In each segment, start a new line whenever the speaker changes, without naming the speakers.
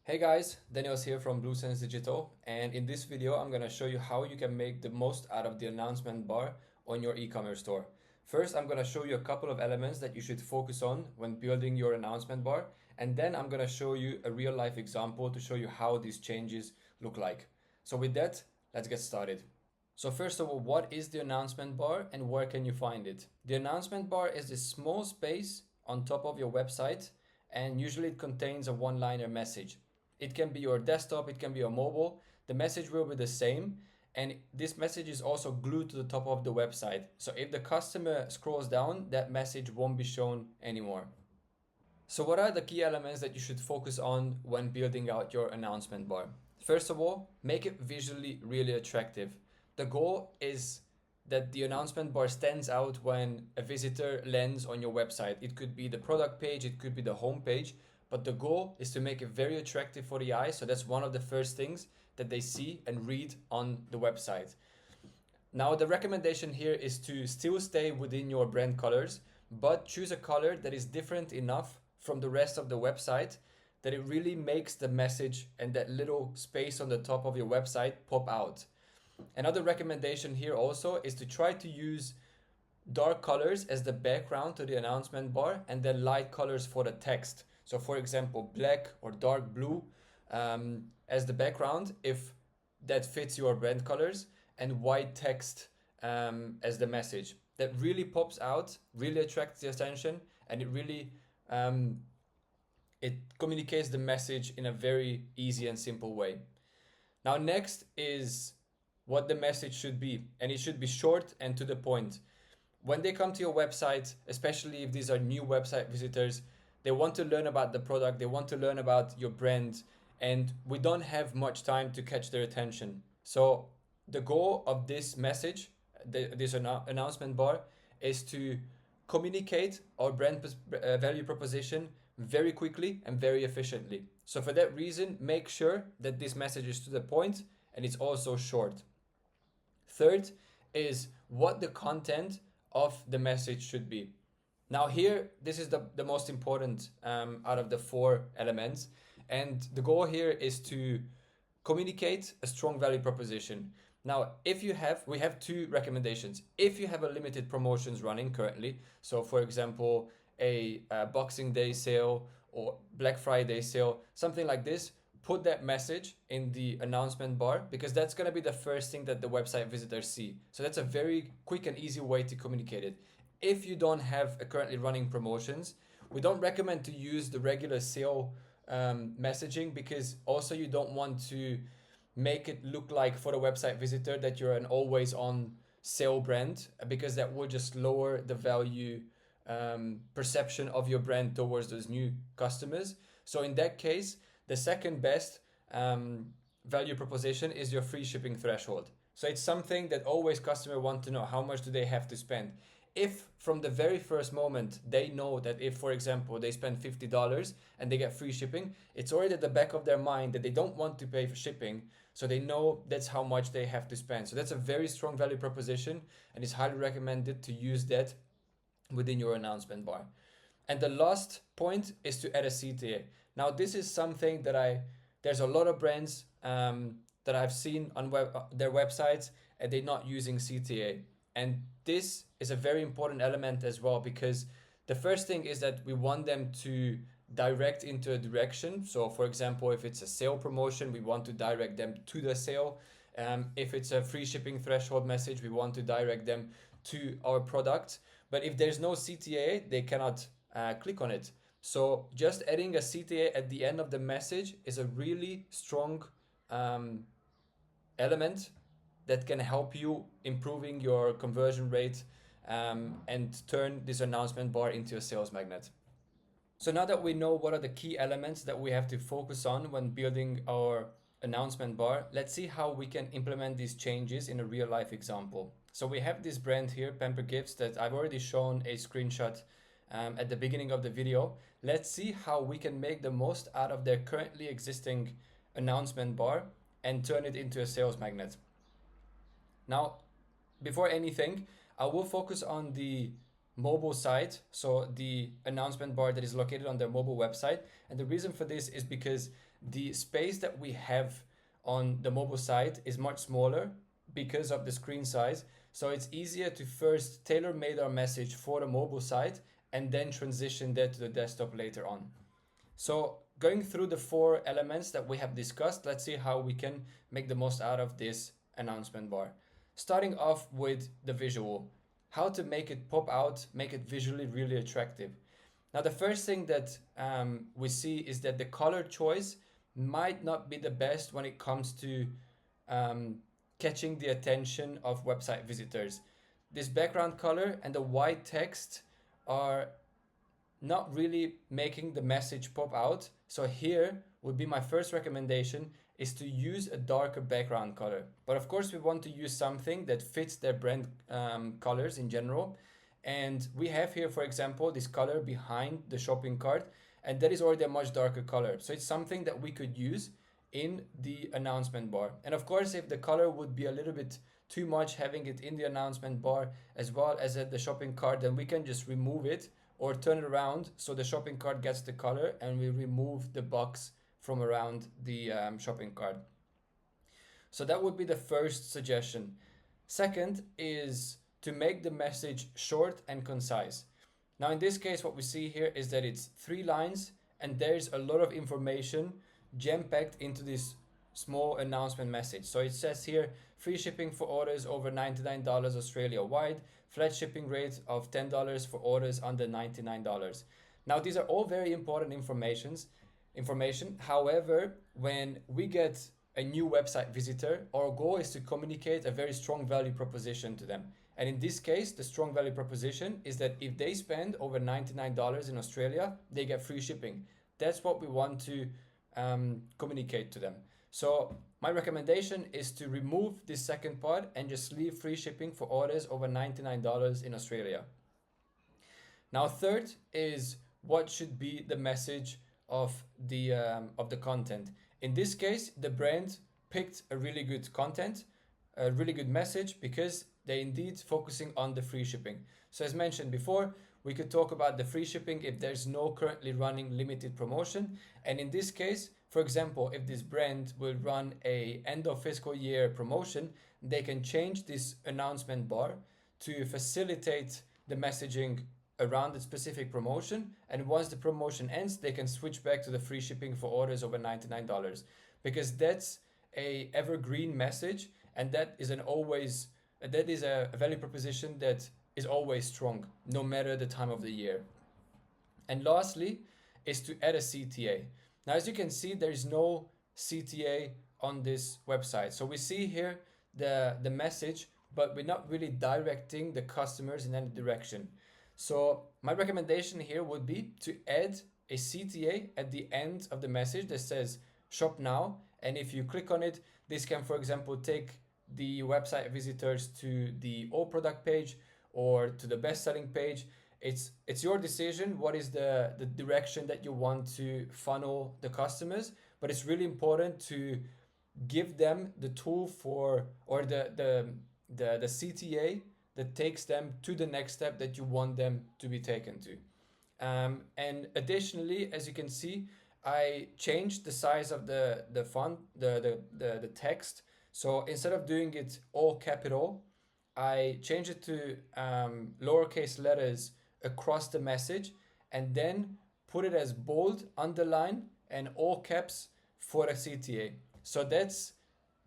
Hey guys, Daniel's here from Blue Sense Digital, and in this video I'm going to show you how you can make the most out of the announcement bar on your e-commerce store. First, I'm going to show you a couple of elements that you should focus on when building your announcement bar, and then I'm going to show you a real life example to show you how these changes look like. So with that, let's get started. So first of all, what is the announcement bar and where can you find it? The announcement bar is this small space on top of your website, and usually it contains a one-liner message. It can be your desktop, it can be your mobile. The message will be the same, and this message is also glued to the top of the website. So if the customer scrolls down, that message won't be shown anymore. So what are the key elements that you should focus on when building out your announcement bar? First of all, make it visually really attractive. The goal is that the announcement bar stands out when a visitor lands on your website. It could be the product page, it could be the home page, but the goal is to make it very attractive for the eye. So that's one of the first things that they see and read on the website. Now, the recommendation here is to still stay within your brand colors, but choose a color that is different enough from the rest of the website that it really makes the message and that little space on the top of your website pop out. Another recommendation here also is to try to use dark colors as the background to the announcement bar and then light colors for the text. So for example, black or dark blue as the background if that fits your brand colors, and white text as the message. That really pops out, really attracts the attention, and it really it communicates the message in a very easy and simple way. Now next is what the message should be, and it should be short and to the point. When they come to your website, especially if these are new website visitors, they want to learn about the product, they want to learn about your brand, and we don't have much time to catch their attention. So the goal of this message, this announcement bar, is to communicate our brand value proposition very quickly and very efficiently. So for that reason, make sure that this message is to the point and it's also short. Third is what the content of the message should be. Now here, this is the most important out of the four elements. And the goal here is to communicate a strong value proposition. Now, we have two recommendations. If you have a limited promotions running currently, so for example, a Boxing Day sale or Black Friday sale, something like this, put that message in the announcement bar because that's going to be the first thing that the website visitors see. So that's a very quick and easy way to communicate it. If you don't have a currently running promotions, we don't recommend to use the regular sale messaging because also you don't want to make it look like for the website visitor that you're an always on sale brand, because that will just lower the value perception of your brand towards those new customers. So in that case, the second best value proposition is your free shipping threshold. So it's something that always customers want to know, how much do they have to spend. If from the very first moment they know that if, for example, they spend $50 and they get free shipping, it's already at the back of their mind that they don't want to pay for shipping. So they know that's how much they have to spend. So that's a very strong value proposition, and it's highly recommended to use that within your announcement bar. And the last point is to add a CTA. Now, this is something that there's a lot of brands that I've seen on their websites and they're not using CTA. And this is a very important element as well, because the first thing is that we want them to direct into a direction. So for example, if it's a sale promotion, we want to direct them to the sale. If it's a free shipping threshold message, we want to direct them to our product. But if there's no CTA, they cannot click on it. So just adding a CTA at the end of the message is a really strong element that can help you improving your conversion rate and turn this announcement bar into a sales magnet. So now that we know what are the key elements that we have to focus on when building our announcement bar, let's see how we can implement these changes in a real life example. So we have this brand here, Pamper Gifts, that I've already shown a screenshot at the beginning of the video. Let's see how we can make the most out of their currently existing announcement bar and turn it into a sales magnet. Now, before anything, I will focus on the mobile site, so the announcement bar that is located on their mobile website. And the reason for this is because the space that we have on the mobile site is much smaller because of the screen size. So it's easier to first tailor-made our message for the mobile site and then transition that to the desktop later on. So going through the 4 elements that we have discussed, let's see how we can make the most out of this announcement bar. Starting off with the visual, how to make it pop out, make it visually really attractive. Now, the first thing that we see is that the color choice might not be the best when it comes to catching the attention of website visitors. This background color and the white text are not really making the message pop out. So here would be my first recommendation, is to use a darker background color. But of course we want to use something that fits their brand colors in general. And we have here, for example, this color behind the shopping cart, and that is already a much darker color. So it's something that we could use in the announcement bar. And of course, if the color would be a little bit too much having it in the announcement bar as well as at the shopping cart, then we can just remove it or turn it around so the shopping cart gets the color and we remove the box from around the shopping cart. So that would be the first suggestion. Second is to make the message short and concise. Now in this case, what we see here is that it's 3 lines and there's a lot of information jam-packed into this small announcement message. So it says here, free shipping for orders over $99 Australia-wide, flat shipping rate of $10 for orders under $99. Now these are all very important information. However, when we get a new website visitor, our goal is to communicate a very strong value proposition to them. And in this case, the strong value proposition is that if they spend over $99 in Australia, they get free shipping. That's what we want to communicate to them. So my recommendation is to remove this second part and just leave free shipping for orders over $99 in Australia. Now, third is what should be the message of the content. In this case, the brand picked a really good content, a really good message, because they're indeed focusing on the free shipping. So as mentioned before, we could talk about the free shipping if there's no currently running limited promotion. And in this case, for example, if this brand will run a end of fiscal year promotion, they can change this announcement bar to facilitate the messaging around the specific promotion. And once the promotion ends, they can switch back to the free shipping for orders over $99, because that's a evergreen message, and that is a value proposition that is always strong, no matter the time of the year. And lastly is to add a CTA. Now, as you can see, there is no CTA on this website. So we see here the message, but we're not really directing the customers in any direction. So my recommendation here would be to add a CTA at the end of the message that says shop now. And if you click on it, this can, for example, take the website visitors to the all product page or to the best selling page. It's your decision what is the direction that you want to funnel the customers, but it's really important to give them the tool for, or the CTA that takes them to the next step that you want them to be taken to. And additionally, as you can see, I changed the size of the font, the text. So instead of doing it all capital, I changed it to lowercase letters across the message, and then put it as bold, underline, and all caps for a CTA. So that's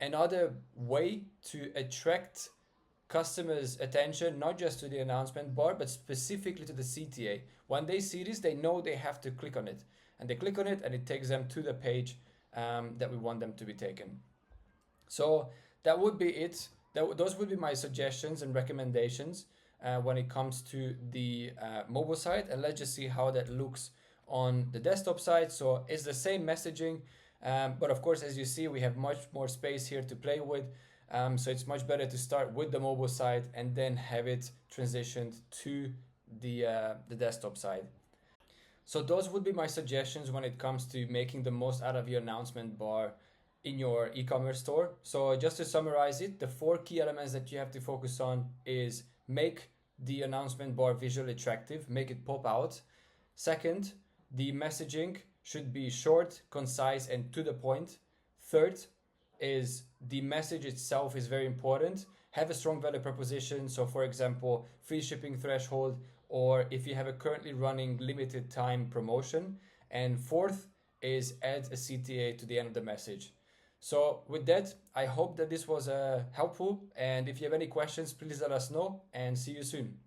another way to attract customers' attention, not just to the announcement bar, but specifically to the CTA. When they see this, they know they have to click on it. And they click on it, and it takes them to the page that we want them to be taken. So that would be it. Those would be my suggestions and recommendations when it comes to the mobile site. And let's just see how that looks on the desktop side. So it's the same messaging, but of course, as you see, we have much more space here to play with. So it's much better to start with the mobile side and then have it transitioned to the desktop side. So those would be my suggestions when it comes to making the most out of your announcement bar in your e-commerce store. So just to summarize it, the 4 key elements that you have to focus on is make the announcement bar visually attractive, make it pop out. Second, the messaging should be short, concise, and to the point. Third is the message itself is very important. Have a strong value proposition. So, for example, free shipping threshold, or if you have a currently running limited time promotion. And fourth is add a CTA to the end of the message. So, with that, I hope that this was helpful. And if you have any questions, please let us know and see you soon.